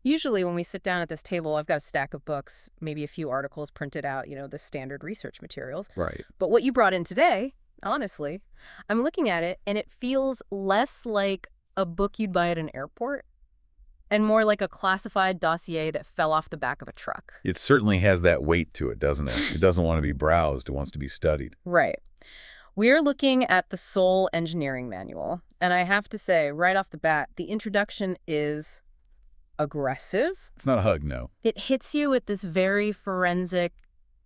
Usually when we sit down at this table, I've got a stack of books, maybe a few articles printed out, the standard research materials. Right. But what you brought in today, honestly, I'm looking at it and it feels less like a book you'd buy at an airport and more like a classified dossier that fell off the back of a truck. It certainly has that weight to it, doesn't it? It doesn't want to be browsed. It wants to be studied. Right. We're looking at the Soul Engineering Manual. And I have to say, right off the bat, the introduction is aggressive. It's not a hug, no. It hits you with this very forensic,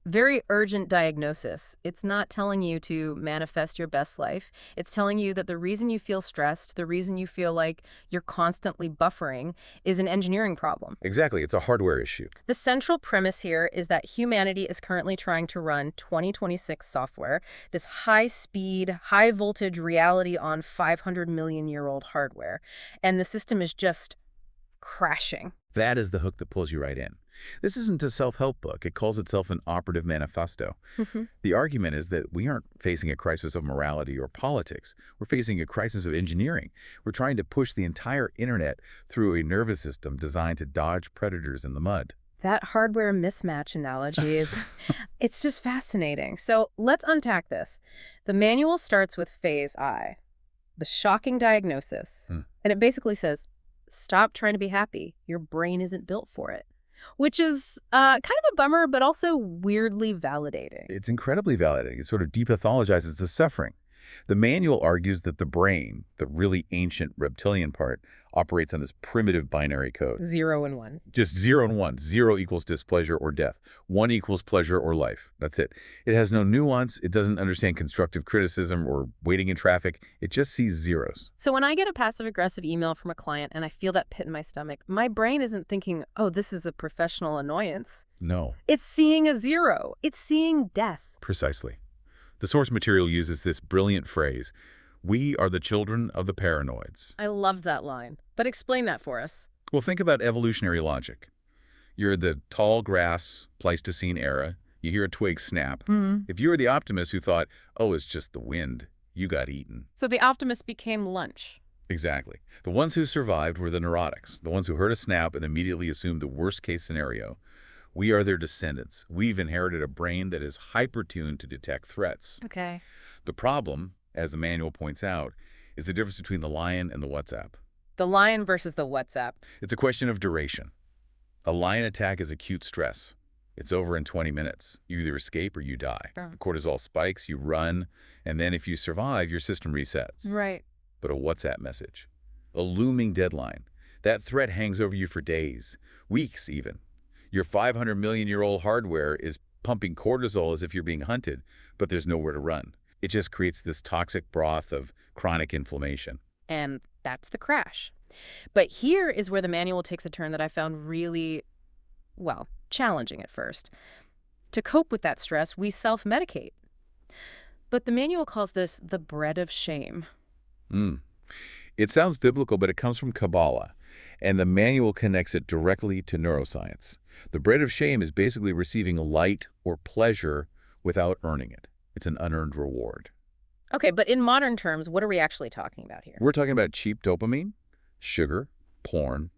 very urgent diagnosis. It's not telling you to manifest your best life. It's telling you that the reason you feel stressed, the reason you feel like you're constantly buffering, is an engineering problem. Exactly. It's a hardware issue. The central premise here is that humanity is currently trying to run 2026 software, this high-speed, high-voltage reality on 500-million-year-old hardware. And the system is just crashing. That is the hook that pulls you right in. This isn't a self-help book. It calls itself an operative manifesto. The argument is that we aren't facing a crisis of morality or politics. We're facing a crisis of engineering. We're trying to push the entire internet through a nervous system designed to dodge predators in the mud. That hardware mismatch analogy is, it's just fascinating. So let's unpack this. The manual starts with phase I, the shocking diagnosis. And it basically says, stop trying to be happy. Your brain isn't built for it. Which is kind of a bummer, but also weirdly validating. It's incredibly validating. It sort of depathologizes the suffering. The manual argues that the brain, the really ancient reptilian part, operates on this primitive binary code. 0 and 1. Just 0 and 1. 0 equals displeasure or death. 1 equals pleasure or life. That's it. It has no nuance. It doesn't understand constructive criticism or waiting in traffic. It just sees zeros. So when I get a passive-aggressive email from a client and I feel that pit in my stomach, my brain isn't thinking, oh, this is a professional annoyance. No. It's seeing a 0. It's seeing death. Precisely. The source material uses this brilliant phrase, "We are the children of the paranoids." I love that line. But explain that for us. Well, think about evolutionary logic. You're the tall grass, Pleistocene era. You hear a twig snap. If you were the optimist who thought, oh, it's just the wind, you got eaten. So the optimist became lunch. Exactly. The ones who survived were the neurotics, the ones who heard a snap and immediately assumed the worst-case scenario. We are their descendants. We've inherited a brain that is hyper-tuned to detect threats. Okay. The problem, as the manual points out, is the difference between the lion and the WhatsApp. The lion versus the WhatsApp. It's a question of duration. A lion attack is acute stress. It's over in 20 minutes. You either escape or you die. Oh. The cortisol spikes, you run, and then if you survive, your system resets. Right. But a WhatsApp message, a looming deadline, that threat hangs over you for days, weeks even. Your 500-million-year-old hardware is pumping cortisol as if you're being hunted, but there's nowhere to run. It just creates this toxic broth of chronic inflammation. And that's the crash. But here is where the manual takes a turn that I found really, well, challenging at first. To cope with that stress, we self-medicate. But the manual calls this the bread of shame. It sounds biblical, but it comes from Kabbalah, and the manual connects it directly to neuroscience. The bread of shame is basically receiving light or pleasure without earning it. It's an unearned reward. Okay, but in modern terms, what are we actually talking about here? We're talking about cheap dopamine, sugar, porn,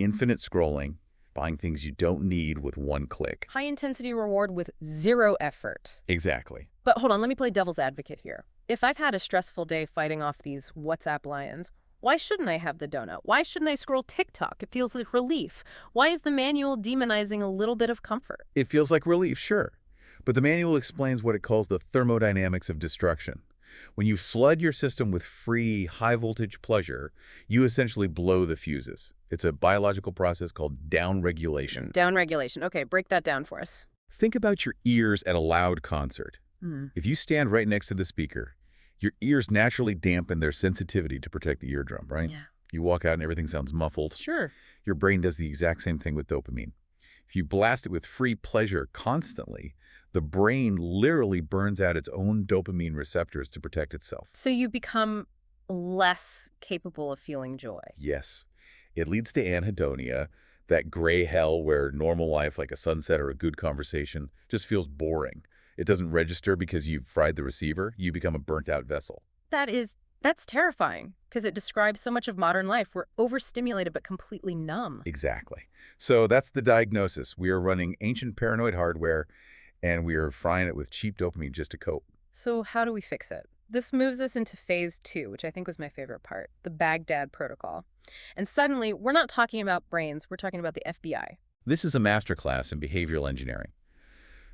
infinite scrolling, buying things you don't need with one click. High-intensity reward with 0 effort. Exactly. But hold on, let me play devil's advocate here. If I've had a stressful day fighting off these WhatsApp lions, why shouldn't I have the donut? Why shouldn't I scroll TikTok? It feels like relief. Why is the manual demonizing a little bit of comfort? It feels like relief, sure. But the manual explains what it calls the thermodynamics of destruction. When you flood your system with free, high-voltage pleasure, you essentially blow the fuses. It's a biological process called downregulation. Downregulation. Okay, break that down for us. Think about your ears at a loud concert. If you stand right next to the speaker, your ears naturally dampen their sensitivity to protect the eardrum, right? Yeah. You walk out and everything sounds muffled. Sure. Your brain does the exact same thing with dopamine. If you blast it with free pleasure constantly, the brain literally burns out its own dopamine receptors to protect itself. So you become less capable of feeling joy. Yes. It leads to anhedonia, that gray hell where normal life like a sunset or a good conversation just feels boring. It doesn't register because you've fried the receiver. You become a burnt-out vessel. That is That's terrifying, because it describes so much of modern life. We're overstimulated but completely numb. Exactly. So that's the diagnosis. We are running ancient paranoid hardware, and we are frying it with cheap dopamine just to cope. So how do we fix it? This moves us into phase 2, which I think was my favorite part, the Baghdad Protocol. And suddenly, we're not talking about brains, we're talking about the FBI. This is a masterclass in behavioral engineering.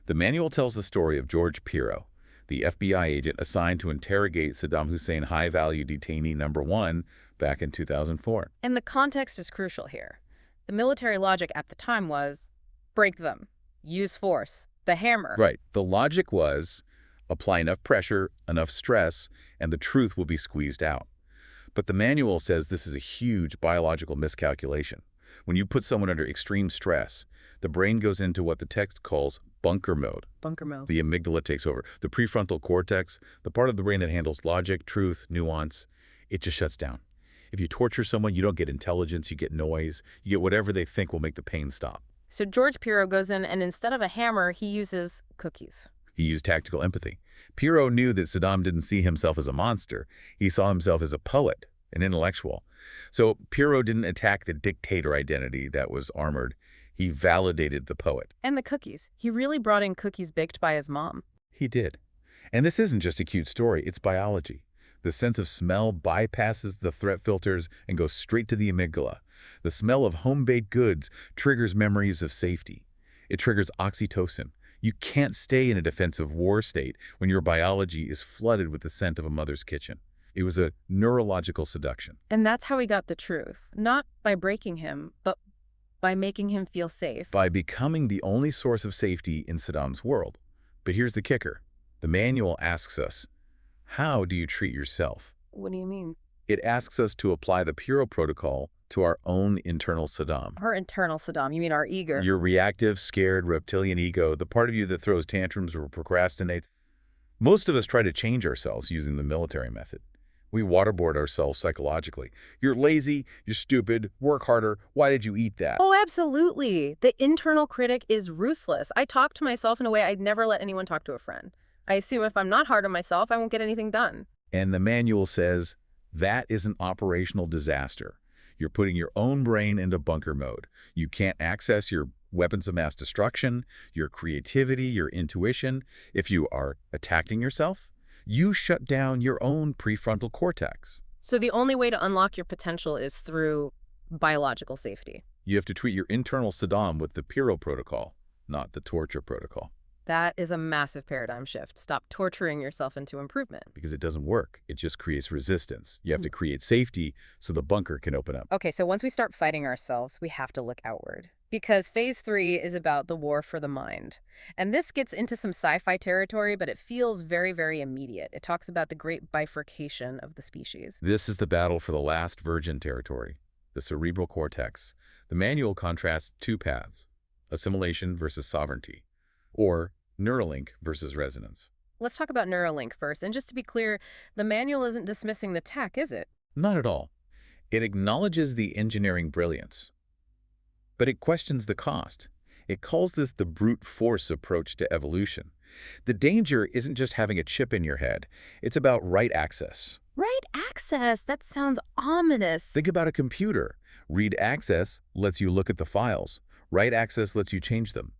The manual tells the story of George Piro, the FBI agent assigned to interrogate Saddam Hussein high-value detainee number 1 back in 2004. And the context is crucial here. The military logic at the time was, break them, use force, the hammer. Right. The logic was, apply enough pressure, enough stress, and the truth will be squeezed out. But the manual says this is a huge biological miscalculation. When you put someone under extreme stress, the brain goes into what the text calls bunker mode. Bunker mode. The amygdala takes over. The prefrontal cortex, the part of the brain that handles logic, truth, nuance, it just shuts down. If you torture someone, you don't get intelligence, you get noise, you get whatever they think will make the pain stop. So George Piro goes in, and instead of a hammer, he uses cookies. He used tactical empathy. Piro knew that Saddam didn't see himself as a monster. He saw himself as a poet, an intellectual. So Piro didn't attack the dictator identity that was armored. He validated the poet. And the cookies. He really brought in cookies baked by his mom. He did. And this isn't just a cute story, it's biology. The sense of smell bypasses the threat filters and goes straight to the amygdala. The smell of home-baked goods triggers memories of safety. It triggers oxytocin. You can't stay in a defensive war state when your biology is flooded with the scent of a mother's kitchen. It was a neurological seduction. And that's how he got the truth. Not by breaking him, but by making him feel safe. By becoming the only source of safety in Saddam's world. But here's the kicker. The manual asks us, how do you treat yourself? What do you mean? It asks us to apply the Piro protocol to our own internal Saddam. Our internal Saddam, you mean our ego? Your reactive, scared, reptilian ego, the part of you that throws tantrums or procrastinates. Most of us try to change ourselves using the military method. We waterboard ourselves psychologically. You're lazy, you're stupid, work harder, why did you eat that? Oh, absolutely. The internal critic is ruthless. I talk to myself in a way I'd never let anyone talk to a friend. I assume if I'm not hard on myself, I won't get anything done. And the manual says that is an operational disaster. You're putting your own brain into bunker mode. You can't access your weapons of mass destruction, your creativity, your intuition. If you are attacking yourself, you shut down your own prefrontal cortex. So the only way to unlock your potential is through biological safety. You have to treat your internal Saddam with the Piro protocol, not the torture protocol. That is a massive paradigm shift. Stop torturing yourself into improvement. Because it doesn't work. It just creates resistance. You have to create safety so the bunker can open up. Okay, so once we start fighting ourselves, we have to look outward. Because phase 3 is about the war for the mind. And this gets into some sci-fi territory, but it feels very, very immediate. It talks about the great bifurcation of the species. This is the battle for the last virgin territory, the cerebral cortex. The manual contrasts two paths, assimilation versus sovereignty, or Neuralink versus resonance. Let's talk about Neuralink first. And just to be clear, the manual isn't dismissing the tech, is it? Not at all. It acknowledges the engineering brilliance, but it questions the cost. It calls this the brute force approach to evolution. The danger isn't just having a chip in your head. It's about right access. Right access? That sounds ominous. Think about a computer. Read access lets you look at the files. Write access lets you change them.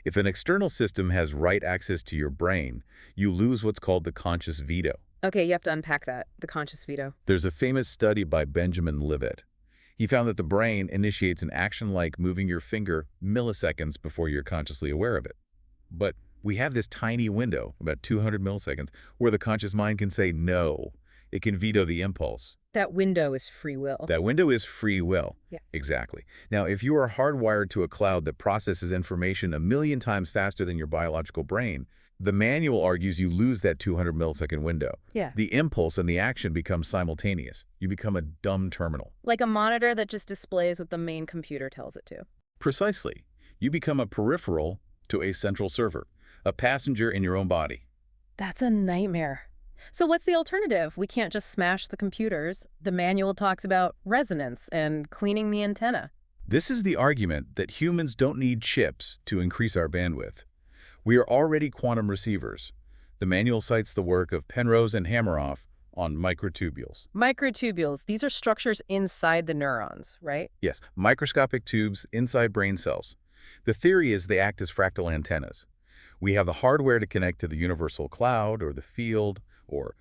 If an external system has write access to your brain, you lose what's called the conscious veto. Okay, you have to unpack that, the conscious veto. There's a famous study by Benjamin Libet. He found that the brain initiates an action like moving your finger milliseconds before you're consciously aware of it. But we have this tiny window, about 200 milliseconds, where the conscious mind can say no. It can veto the impulse. That window is free will. That window is free will. Yeah. Exactly. Now, if you are hardwired to a cloud that processes information 1,000,000 times faster than your biological brain, the manual argues you lose that 200 millisecond window. Yeah. The impulse and the action become simultaneous. You become a dumb terminal. Like a monitor that just displays what the main computer tells it to. Precisely. You become a peripheral to a central server, a passenger in your own body. That's a nightmare. So what's the alternative? We can't just smash the computers. The manual talks about resonance and cleaning the antenna. This is the argument that humans don't need chips to increase our bandwidth. We are already quantum receivers. The manual cites the work of Penrose and Hameroff, on microtubules. Microtubules, these are structures inside the neurons, right? Yes, microscopic tubes inside brain cells. The theory is they act as fractal antennas. We have the hardware to connect to the universal cloud or the field or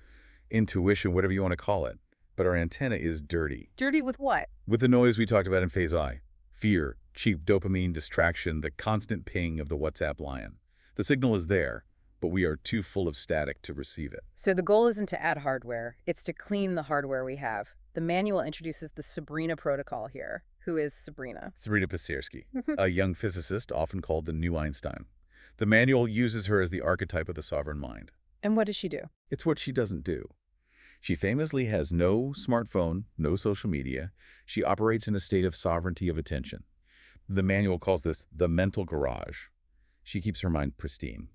intuition, whatever you want to call it. But our antenna is dirty. Dirty with what? With the noise we talked about in phase I. Fear, cheap dopamine distraction, the constant ping of the WhatsApp lion. The signal is there, but we are too full of static to receive it. So the goal isn't to add hardware, it's to clean the hardware we have. The manual introduces the Sabrina protocol here. Who is Sabrina? Sabrina Pasiersky, a young physicist often called the new Einstein. The manual uses her as the archetype of the sovereign mind. And what does she do? It's what she doesn't do. She famously has no smartphone, no social media. She operates in a state of sovereignty of attention. The manual calls this the mental garage. She keeps her mind pristine.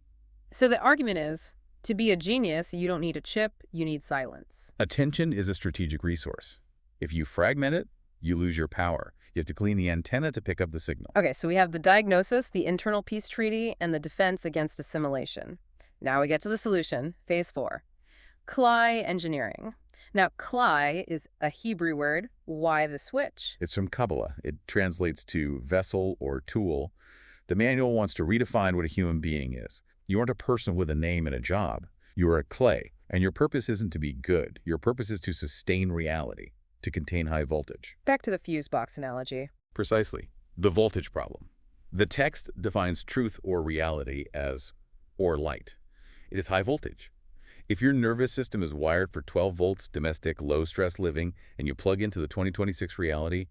So the argument is, to be a genius, you don't need a chip, you need silence. Attention is a strategic resource. If you fragment it, you lose your power. You have to clean the antenna to pick up the signal. Okay, so we have the diagnosis, the internal peace treaty, and the defense against assimilation. Now we get to the solution, phase 4. Klai engineering. Now, klai is a Hebrew word. Why the switch? It's from Kabbalah. It translates to vessel or tool. The manual wants to redefine what a human being is. You aren't a person with a name and a job. You are a clay, and your purpose isn't to be good. Your purpose is to sustain reality, to contain high voltage. Back to the fuse box analogy. Precisely. The voltage problem. The text defines truth or reality as or light. It is high voltage. If your nervous system is wired for 12 volts domestic low-stress living and you plug into the 2026 reality,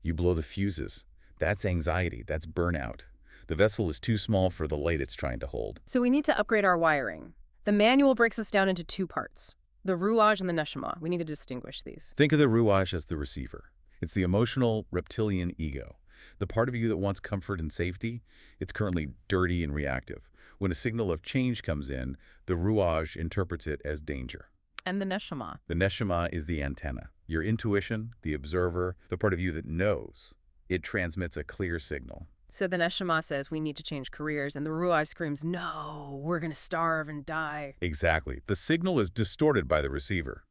you blow the fuses. That's anxiety. That's burnout. The vessel is too small for the light it's trying to hold. So we need to upgrade our wiring. The manual breaks us down into two parts, the ruach and the neshama. We need to distinguish these. Think of the ruach as the receiver. It's the emotional reptilian ego. The part of you that wants comfort and safety, it's currently dirty and reactive. When a signal of change comes in, the ruach interprets it as danger. And the neshama. The neshama is the antenna. Your intuition, the observer, the part of you that knows. It transmits a clear signal. So the neshama says we need to change careers, and the ruach screams, no, we're going to starve and die. Exactly. The signal is distorted by the receiver.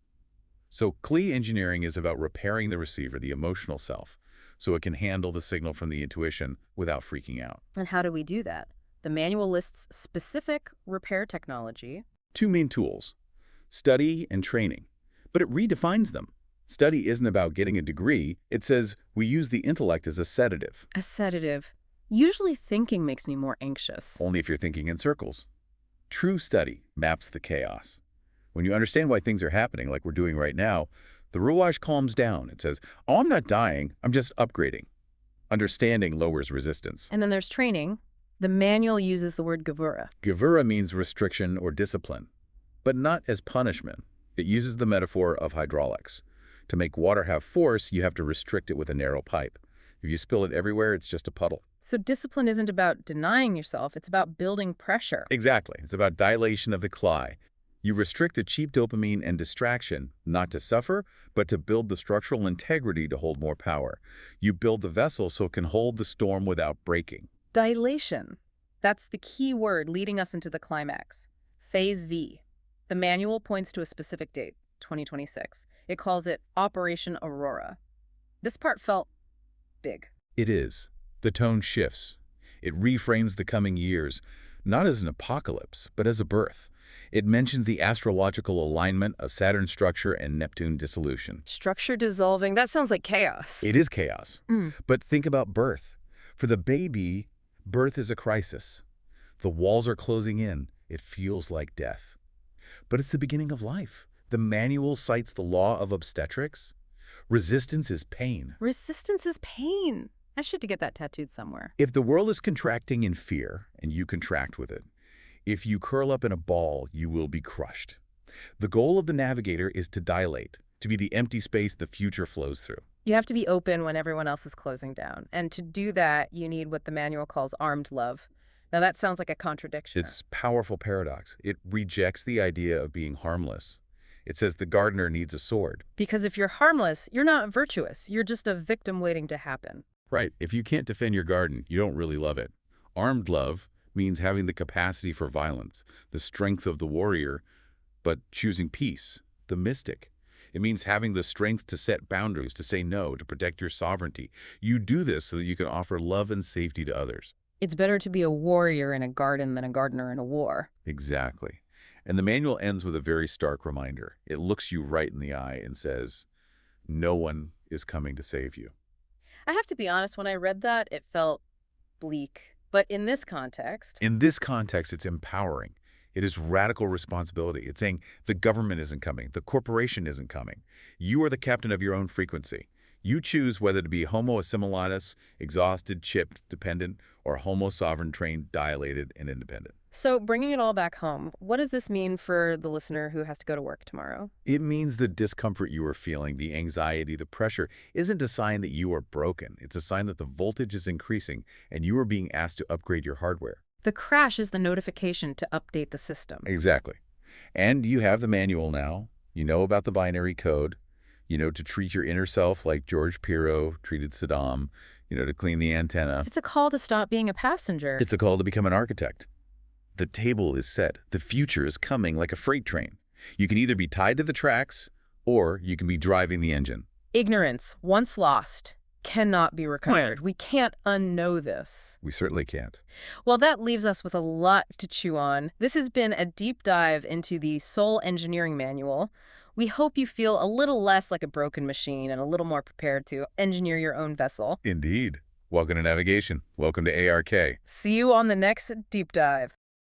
So Klee engineering is about repairing the receiver, the emotional self, so it can handle the signal from the intuition without freaking out. And how do we do that? The manual lists specific repair technology. Two main tools, study and training. But it redefines them. Study isn't about getting a degree. It says we use the intellect as a sedative. A sedative. Usually thinking makes me more anxious. Only if you're thinking in circles. True study maps the chaos. When you understand why things are happening, like we're doing right now, the ruach calms down. It says, oh, I'm not dying, I'm just upgrading. Understanding lowers resistance. And then there's training. The manual uses the word gevura. Gevura means restriction or discipline, but not as punishment. It uses the metaphor of hydraulics. To make water have force, you have to restrict it with a narrow pipe. If you spill it everywhere, it's just a puddle. So discipline isn't about denying yourself, it's about building pressure. Exactly. It's about dilation of the clay. You restrict the cheap dopamine and distraction, not to suffer, but to build the structural integrity to hold more power. You build the vessel so it can hold the storm without breaking. Dilation. That's the key word leading us into the climax. Phase V. The manual points to a specific date, 2026. It calls it Operation Aurora. This part felt big. It is. The tone shifts. It reframes the coming years, not as an apocalypse, but as a birth. It mentions the astrological alignment of Saturn's structure and Neptune dissolution. Structure dissolving, that sounds like chaos. It is chaos. But think about birth. For the baby, birth is a crisis. The walls are closing in. It feels like death. But it's the beginning of life. The manual cites the law of obstetrics. Resistance is pain. Resistance is pain. I should get that tattooed somewhere. If the world is contracting in fear, and you contract with it, if you curl up in a ball, you will be crushed. The goal of the navigator is to dilate, to be the empty space the future flows through. You have to be open when everyone else is closing down. And to do that, you need what the manual calls armed love. Now that sounds like a contradiction. It's a powerful paradox. It rejects the idea of being harmless. It says the gardener needs a sword. Because if you're harmless, you're not virtuous. You're just a victim waiting to happen. Right. If you can't defend your garden, you don't really love it. Armed love means having the capacity for violence, the strength of the warrior, but choosing peace, the mystic. It means having the strength to set boundaries, to say no, to protect your sovereignty. You do this so that you can offer love and safety to others. It's better to be a warrior in a garden than a gardener in a war. Exactly. And the manual ends with a very stark reminder. It looks you right in the eye and says, no one is coming to save you. I have to be honest, when I read that, it felt bleak. But in this context, In this context, it's empowering. It is radical responsibility. It's saying the government isn't coming, the corporation isn't coming. You are the captain of your own frequency. You choose whether to be Homo assimilatus, exhausted, chipped, dependent, or Homo sovereign, trained, dilated, and independent. so bringing it all back home, what does this mean for the listener who has to go to work tomorrow? It means the discomfort you are feeling, the anxiety, the pressure, isn't a sign that you are broken. It's a sign that the voltage is increasing and you are being asked to upgrade your hardware. The crash is the notification to update the system. Exactly. And you have the manual now. You know about the binary code. You know to treat your inner self like George Piro treated Saddam, to clean the antenna. It's a call to stop being a passenger. It's a call to become an architect. The table is set. The future is coming like a freight train. You can either be tied to the tracks or you can be driving the engine. Ignorance, once lost, cannot be recovered. We can't unknow this. We certainly can't. Well, that leaves us with a lot to chew on. This has been a deep dive into the Soul Engineering Manual. We hope you feel a little less like a broken machine and a little more prepared to engineer your own vessel. Indeed. Welcome to navigation. Welcome to A.R.K. See you on the next deep dive.